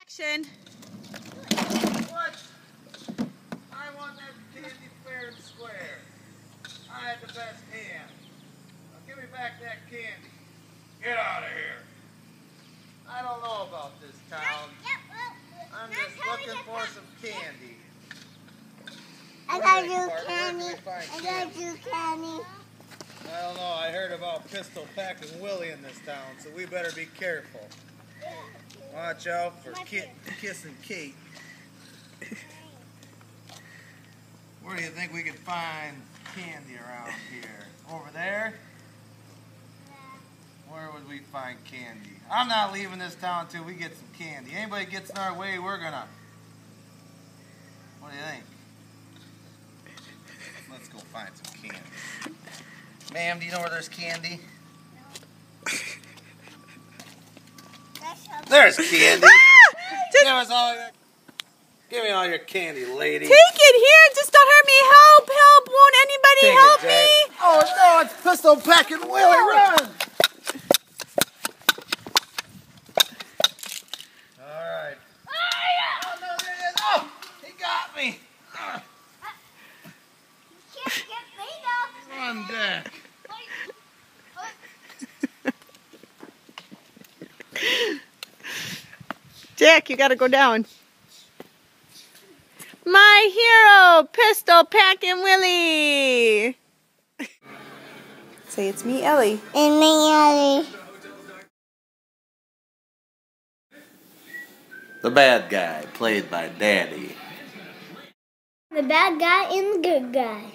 Action. What? I won that candy fair and square. I had the best hand. Now give me back that candy. Get out of here. I don't know about this town. I'm just looking for some candy. I got you candy. I got you candy. I don't know. I heard about Pistol Packin Willy in this town, so we better be careful. Watch out for kissing Kate. Where do you think we could find candy around here? Over there? Where would we find candy? I'm not leaving this town until we get some candy. Anybody gets in our way, we're gonna... What do you think? Let's go find some candy. Ma'am, do you know where there's candy? There's candy. Give me all your candy, lady. Take it here. Just don't hurt me. Help! Help! Won't anybody help me? Oh no! It's Pistol Packin Willy. Run! All right. Oh no! There he is. Oh, he got me. You can't get me though. Run back. Jack, you gotta go down. My hero, Pistol Packin Willy. Say it's me, Ellie. And me, Ellie. The bad guy, played by Daddy. The bad guy and the good guy.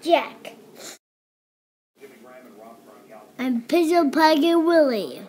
Jack. I'm Pistol Packin Willy.